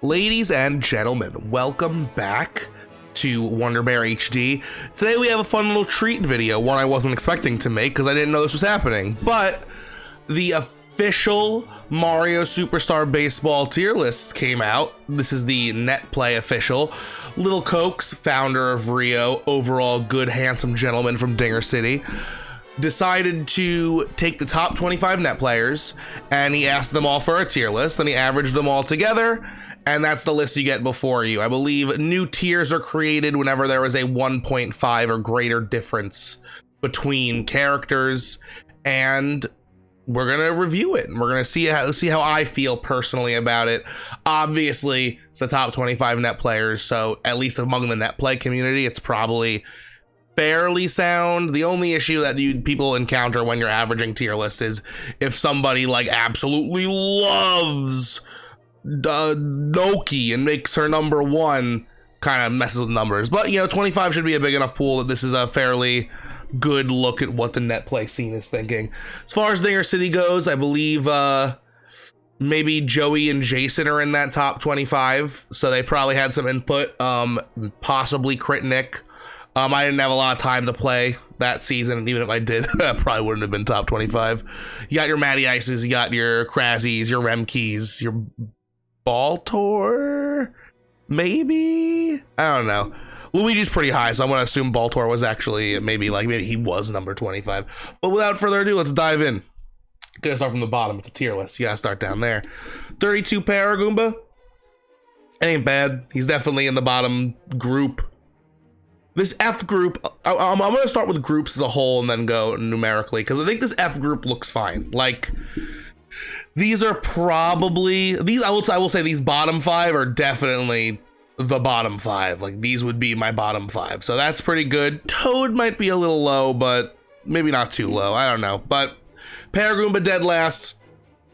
Ladies and gentlemen, welcome back to Wonder Bear HD. Today we have a fun little treat video, one I wasn't expecting to make because I didn't know this was happening, but the official Mario Superstar Baseball tier list came out. This is the Netplay official. Little Cokes, founder of Rio, overall good, handsome gentleman from Dinger City, decided to take the top 25 net players and he asked them all for a tier list and he averaged them all together, and that's the list you get before you. I believe new tiers are created whenever there is a 1.5 or greater difference between characters, and we're gonna review it and we're gonna see how I feel personally about it. Obviously it's the top 25 net players, so at least among the net play community it's probably fairly sound. The only issue that people encounter when you're averaging tier lists is if somebody like absolutely loves Noki and makes her number one, kind of messes with numbers. But you know, 25 should be a big enough pool that this is a fairly good look at what the net play scene is thinking. As far as Dinger City goes, I believe maybe Joey and Jason are in that top 25, so they probably had some input. Possibly Crit Nick. I didn't have a lot of time to play that season, and even if I did, I probably wouldn't have been top 25. You got your Matty Ices, you got your Krazzies, your Remkeys, your Baltor, maybe? I don't know. Luigi's pretty high, so I'm gonna assume Baltor was actually maybe he was number 25. But without further ado, let's dive in. Gonna start from the bottom with the tier list. You gotta start down there. 32 Paragoomba. It ain't bad. He's definitely in the bottom group. This F group, I'm gonna start with groups as a whole and then go numerically, because I think this F group looks fine. Like, these are probably, I will say these bottom five are definitely the bottom five. Like, these would be my bottom five, so that's pretty good. Toad might be a little low, but maybe not too low, I don't know. But Paragoomba dead last,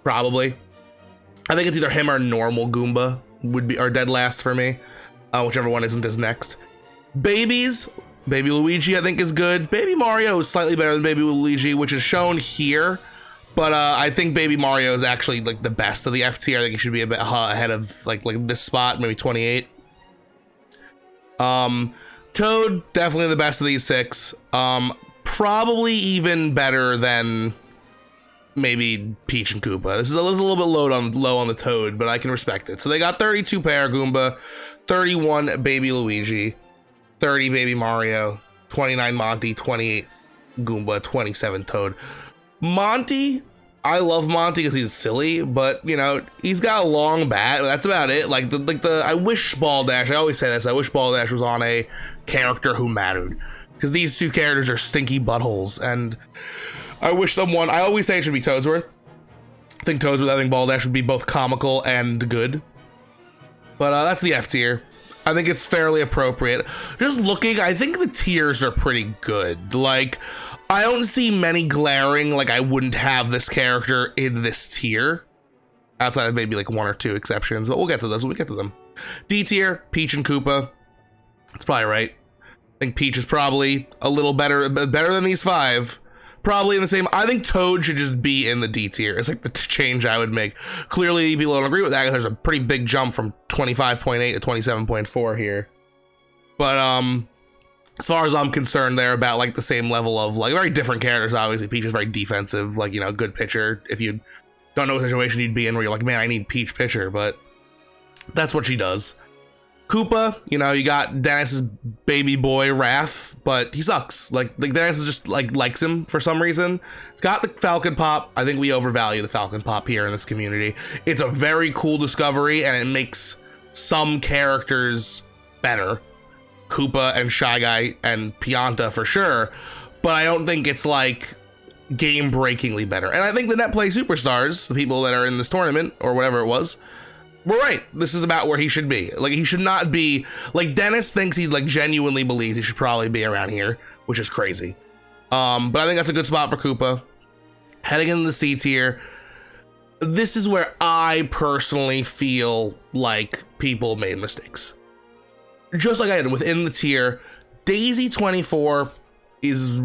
probably. I think it's either him or Normal Goomba would be, or dead last for me, whichever one isn't is next. Babies, Baby Luigi I think is good. Baby Mario is slightly better than Baby Luigi, which is shown here, but I think Baby Mario is actually like the best of the F tier. I think he should be a bit ahead of like this spot, maybe 28. Toad, definitely the best of these six. Probably even better than maybe Peach and Koopa. This is a little bit low on the Toad, but I can respect it. So they got 32 Paragoomba, 31 Baby Luigi, 30 Baby Mario, 29 Monty, 28 Goomba, 27 Toad. Monty, I love Monty because he's silly, but you know, he's got a long bat. That's about it. Like I wish Baldash, I always say this, I wish Baldash was on a character who mattered, because these two characters are stinky buttholes, and I wish I always say it should be Toadsworth. I think Baldash would be both comical and good. But that's the F tier. I think it's fairly appropriate. Just looking, I think the tiers are pretty good. Like, I don't see many glaring, like I wouldn't have this character in this tier, outside of maybe like one or two exceptions, but we'll get to those when we get to them. D tier, Peach and Koopa. That's probably right. I think Peach is probably a little better than these five. Probably in the same. I think Toad should just be in the D tier. It's like the change I would make. Clearly, people don't agree with that because there's a pretty big jump from 25.8 to 27.4 here. But as far as I'm concerned, they're about like the same level of like very different characters. Obviously, Peach is very defensive, like, you know, good pitcher. If you don't know what situation you'd be in where you're like, man, I need Peach pitcher, but that's what she does. Koopa, you know, you got Dennis's baby boy Raph, but he sucks. Like Dennis is just likes him for some reason. It's got the Falcon Pop. I think we overvalue the Falcon Pop here in this community. It's a very cool discovery and it makes some characters better. Koopa and Shy Guy and Pianta for sure, but I don't think it's like game-breakingly better. And I think the Netplay Superstars, the people that are in this tournament or whatever it was, we're right. This is about where he should be. Like, he should not be like Dennis thinks he like genuinely believes he should probably be around here, which is crazy. But I think that's a good spot for Koopa. Heading into the C tier, this is where I personally feel like people made mistakes. Just like I did within the tier, Daisy 24 is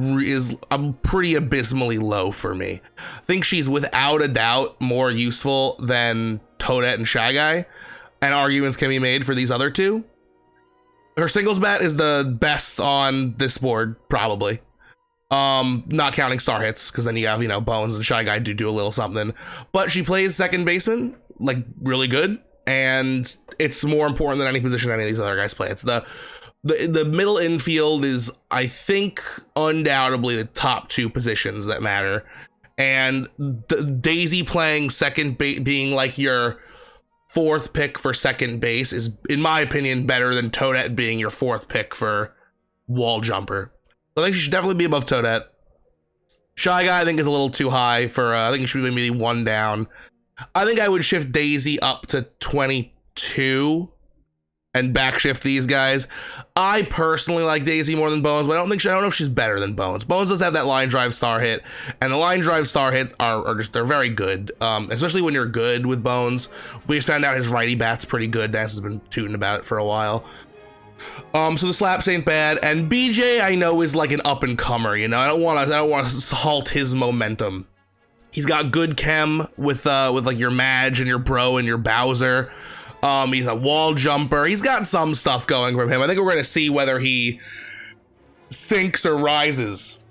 pretty abysmally low for me. I think she's without a doubt more useful than Toadette and Shy Guy. and arguments can be made for these other two. Her singles bat is the best on this board, probably. Not counting star hits, because then you have, you know, Bones and Shy Guy do a little something. But she plays second baseman, like, really good, and it's more important than any position any of these other guys play. It's the middle infield is, I think, undoubtedly the top two positions that matter. And Daisy playing second being like your fourth pick for second base is, in my opinion, better than Toadette being your fourth pick for wall jumper. I think she should definitely be above Toadette. Shy Guy, I think, is a little too high for, I think it should be maybe one down. I think I would shift Daisy up to 22 and backshift these guys. I personally like Daisy more than Bones, but I don't know if she's better than Bones. Bones does have that line drive star hit, and the line drive star hits are just, they're very good, especially when you're good with Bones. We just found out his righty bat's pretty good. Ness has been tooting about it for a while. So the slaps ain't bad, and BJ I know is like an up and comer. You know, I don't want to halt his momentum. He's got good chem with like your Madge and your Bro and your Bowser. He's a wall jumper. He's got some stuff going from him. I think we're gonna see whether he sinks or rises.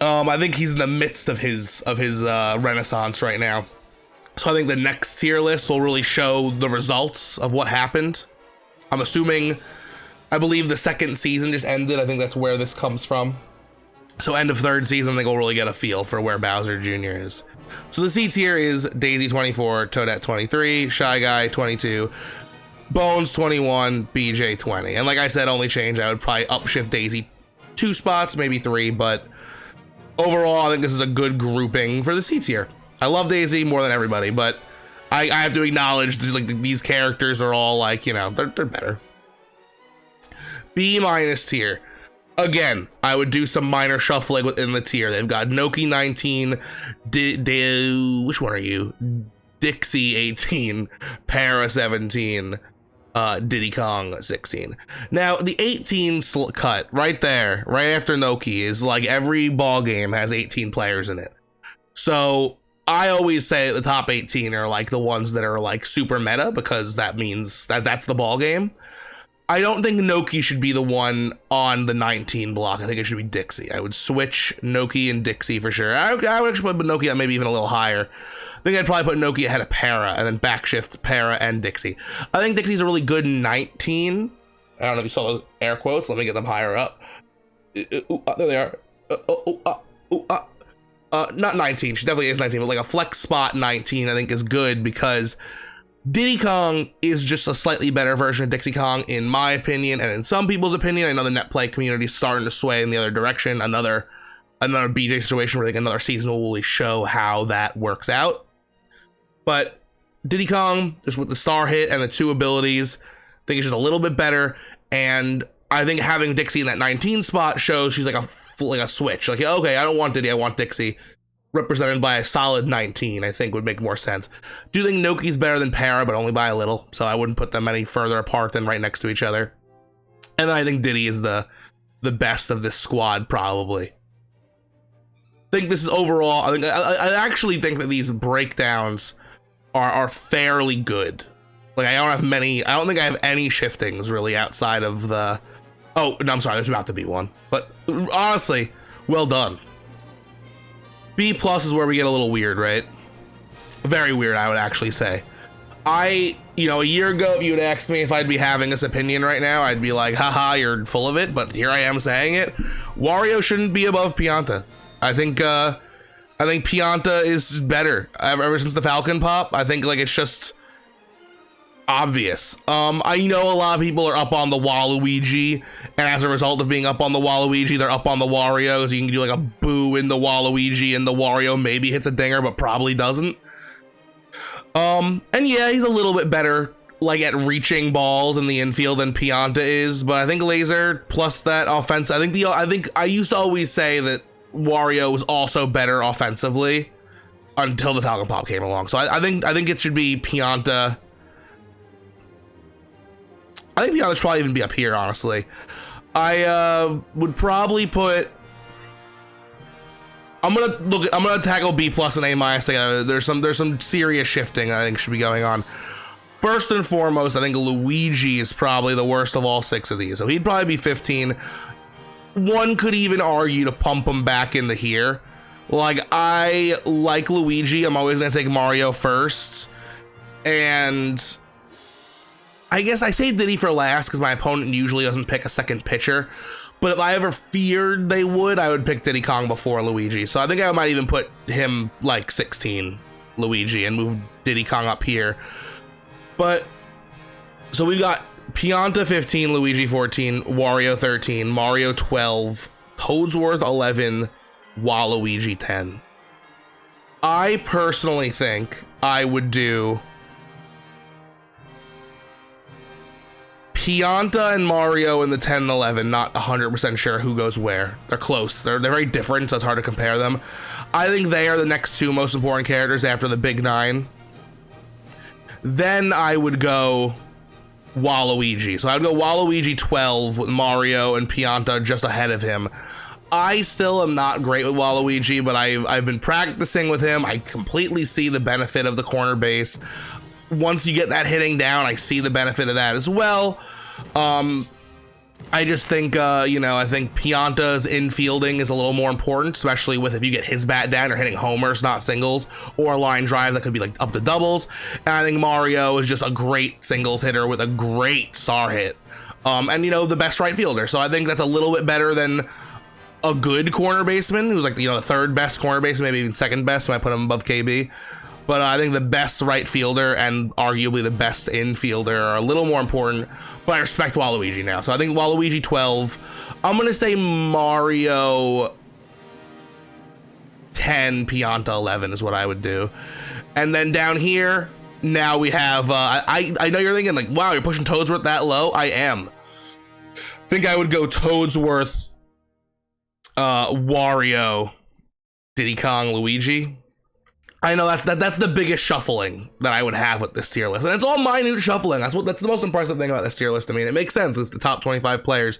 I think he's in the midst of his renaissance right now. So I think the next tier list will really show the results of what happened. I'm assuming, I believe the second season just ended. I think that's where this comes from. So end of third season, I think we'll really get a feel for where Bowser Jr. is. So the C tier is Daisy 24, Toadette 23, Shy Guy 22, Bones 21, BJ 20. And like I said, only change, I would probably upshift Daisy 2 spots, maybe 3, but overall, I think this is a good grouping for the C tier. I love Daisy more than everybody, but I have to acknowledge that, like, these characters are all like, you know, they're better. B minus tier. Again, I would do some minor shuffling within the tier. They've got Noki 19, which one are you? Dixie 18, Para 17, Diddy Kong 16. Now, the 18 cut right there, right after Noki, is like every ball game has 18 players in it. So I always say the top 18 are like the ones that are like super meta, because that means that's the ball game. I don't think Noki should be the one on the 19 block. I think it should be Dixie. I would switch Noki and Dixie for sure. I would actually put Noki at maybe even a little higher. I think I'd probably put Noki ahead of Para and then backshift Para and Dixie. I think Dixie's a really good 19. I don't know if you saw those air quotes. Let me get them higher up. There they are. Not 19. She definitely is 19, but like a flex spot 19 I think is good, because Diddy Kong is just a slightly better version of Dixie Kong, in my opinion, and in some people's opinion. I know the Netplay community is starting to sway in the other direction. Another BJ situation where, like, another season will really show how that works out. But Diddy Kong, just with the star hit and the 2 abilities, I think it's just a little bit better. And I think having Dixie in that 19 spot shows she's like a switch. Like, okay, I don't want Diddy, I want Dixie. Represented by a solid 19, I think would make more sense. Do think Noki's better than Para, but only by a little, so I wouldn't put them any further apart than right next to each other. And then I think Diddy is the best of this squad, probably. I think this is overall, I actually think that these breakdowns are fairly good. Like, I don't think I have any shiftings really outside of the, oh, no, I'm sorry, there's about to be one. But honestly, well done. B plus is where we get a little weird, right? Very weird, I would actually say. A year ago, if you had asked me if I'd be having this opinion right now, I'd be like, haha, you're full of it, but here I am saying it. Wario shouldn't be above Pianta. I think Pianta is better ever since the Falcon Pop. I think, like, it's just obvious. I know a lot of people are up on the Waluigi, and as a result of being up on the Waluigi, they're up on the Wario, so you can do like a boo in the Waluigi, and the Wario maybe hits a dinger, but probably doesn't. And yeah, he's a little bit better, like, at reaching balls in the infield than Pianta is, but I think Laser plus that offense, I think I used to always say that Wario was also better offensively until the Falcon Pop came along. So I think it should be Pianta. I think Pianta should probably even be up here, honestly. I would probably put, I'm gonna tackle B plus and A minus together. There's some serious shifting I think should be going on. First and foremost, I think Luigi is probably the worst of all 6 of these. So he'd probably be 15. One could even argue to pump him back into here. Like, I like Luigi. I'm always going to take Mario first. And I guess I say Diddy for last because my opponent usually doesn't pick a second pitcher. But if I ever feared they would, I would pick Diddy Kong before Luigi. So I think I might even put him like 16, Luigi, and move Diddy Kong up here. But, so we've got Pianta 15, Luigi 14, Wario 13, Mario 12, Toadsworth 11, Waluigi 10. I personally think I would do Pianta and Mario in the 10 and 11, not 100% sure who goes where. They're close. They're very different, so it's hard to compare them. I think they are the next 2 most important characters after the big 9. Then I would go Waluigi. So I'd go Waluigi 12 with Mario and Pianta just ahead of him. I still am not great with Waluigi, but I've been practicing with him. I completely see the benefit of the corner base. Once you get that hitting down, I see the benefit of that as well. I just think, I think Pianta's infielding is a little more important, especially with if you get his bat down or hitting homers, not singles, or a line drive that could be like up to doubles. And I think Mario is just a great singles hitter with a great star hit. And the best right fielder. So I think that's a little bit better than a good corner baseman who's like, the 3rd best corner baseman, maybe even 2nd best. So I put him above KB. But I think the best right fielder and arguably the best infielder are a little more important, but I respect Waluigi now. So I think Waluigi 12. I'm going to say Mario 10, Pianta 11 is what I would do. And then down here, now we have, I know you're thinking like, wow, you're pushing Toadsworth that low? I am. I think I would go Toadsworth, Wario, Diddy Kong, Luigi. I know that's the biggest shuffling that I would have with this tier list, and it's all minute shuffling. That's the most impressive thing about this tier list. I mean, it makes sense. It's the top 25 players.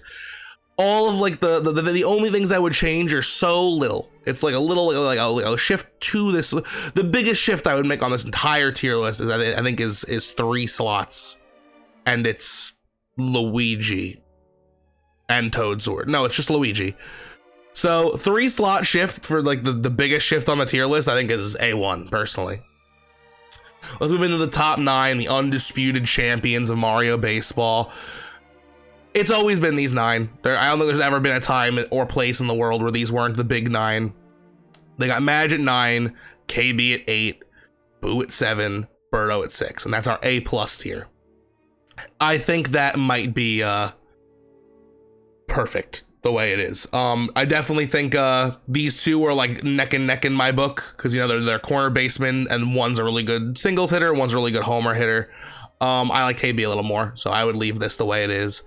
All of like the only things I would change are so little. It's like a little like a shift to this. The biggest shift I would make on this entire tier list is I think is 3 slots, and it's Luigi and Toadsworth. No, it's just Luigi. So 3 slot shift for like the biggest shift on the tier list, I think is A1 personally. Let's move into the top 9, the undisputed champions of Mario Baseball. It's always been these 9. I don't think there's ever been a time or place in the world where these weren't the big 9. They got Madge at 9, KB at 8, Boo at 7, Birdo at 6, and that's our A+ tier. I think that might be perfect the way it is. I definitely think these 2 are like neck and neck in my book because they're corner basemen and one's a really good singles hitter, one's a really good homer hitter. I like KB a little more, so I would leave this the way it is.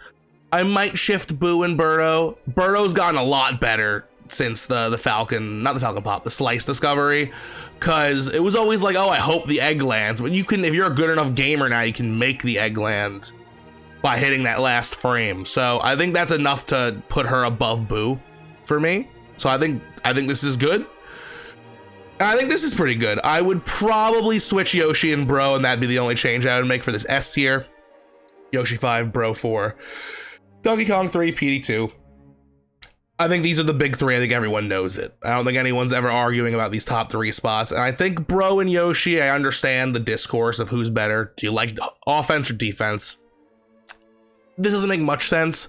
I might shift Boo and Birdo. Birdo's gotten a lot better since the Falcon, not the Falcon Pop, the Slice discovery, because it was always like, oh, I hope the egg lands, but you can, if you're a good enough gamer now, you can make the egg land by hitting that last frame. So I think that's enough to put her above Boo for me. So I think this is good. And I think this is pretty good. I would probably switch Yoshi and Bro, and that'd be the only change I would make for this S tier. Yoshi 5, Bro 4, Donkey Kong 3, PD 2. I think these are the big 3. I think everyone knows it. I don't think anyone's ever arguing about these top 3 spots. And I think Bro and Yoshi, I understand the discourse of who's better. Do you like offense or defense? This doesn't make much sense,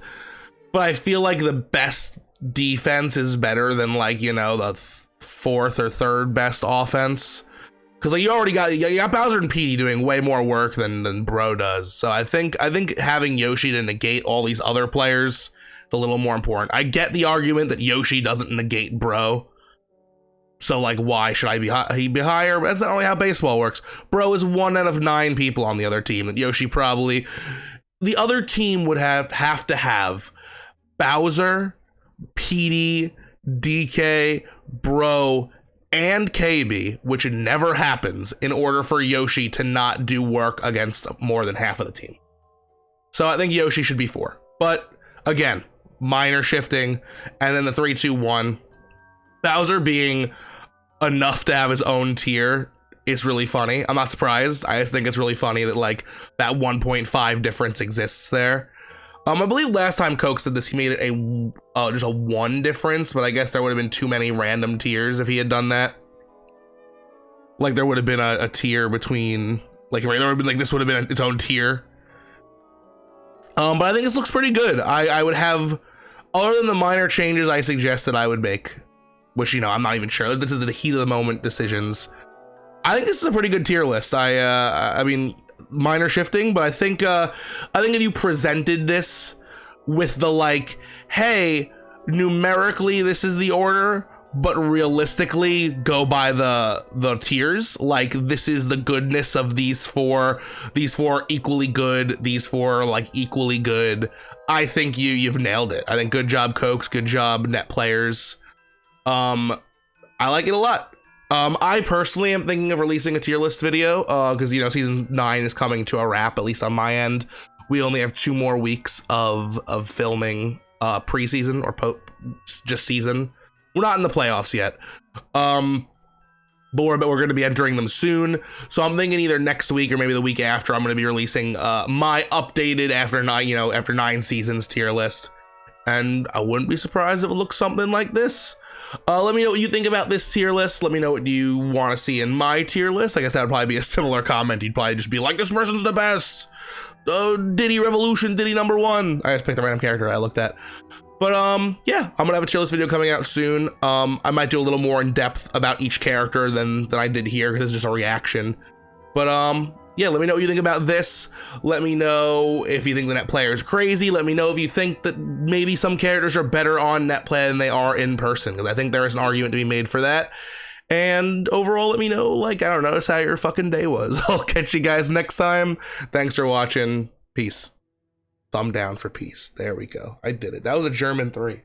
but I feel like the best defense is better than like, the 4th or 3rd best offense. Because like you got Bowser and Petey doing way more work than Bro does. So I think having Yoshi to negate all these other players is a little more important. I get the argument that Yoshi doesn't negate Bro. So like, why should he be higher? But that's not only how baseball works. Bro is 1 out of 9 people on the other team. That Yoshi probably. The other team would have to have Bowser, Petey, DK, Bro, and KB, which never happens, in order for Yoshi to not do work against more than half of the team. So I think Yoshi should be 4. But again, minor shifting, and then the 3, 2, 1. Bowser being enough to have his own tier is really funny. I'm not surprised. I just think it's really funny that like that 1.5 difference exists there. I believe last time Cokes did this, he made it a just a 1 difference, but I guess there would have been too many random tiers if he had done that. Like there would have been a tier between, like there would have been like, this would have been its own tier. But I think this looks pretty good. I would have, other than the minor changes I suggested I would make, which, you know, I'm not even sure. This is the heat of the moment decisions. I think this is a pretty good tier list. I mean, minor shifting, but I think if you presented this with the like, hey, numerically this is the order, but realistically go by the tiers, like this is the goodness of these four equally good, these four like equally good, I think you've nailed it. I think good job Cokes, good job net players. I like it a lot. I personally am thinking of releasing a tier list video because, you know, season 9 is coming to a wrap, at least on my end. We only have 2 more weeks of filming preseason or just season. We're not in the playoffs yet, but we're going to be entering them soon. So I'm thinking either next week or maybe the week after, I'm going to be releasing my updated after 9 seasons tier list. And I wouldn't be surprised if it looks something like this. Let me know what you think about this tier list. Let me know what you want to see in my tier list. I guess that would probably be a similar comment. You'd probably just be like, this person's the best. Diddy Revolution, Diddy #1. I just picked the random character I looked at. But yeah, I'm gonna have a tier list video coming out soon. I might do a little more in depth about each character than I did here, because it's just a reaction. But yeah, let me know what you think about this. Let me know if you think the net player is crazy. Let me know if you think that maybe some characters are better on netplay than they are in person, because I think there is an argument to be made for that. And overall, let me know, like, I don't know, how your fucking day was. I'll catch you guys next time. Thanks for watching. Peace. Thumb down for peace. There we go. I did it. That was a German 3.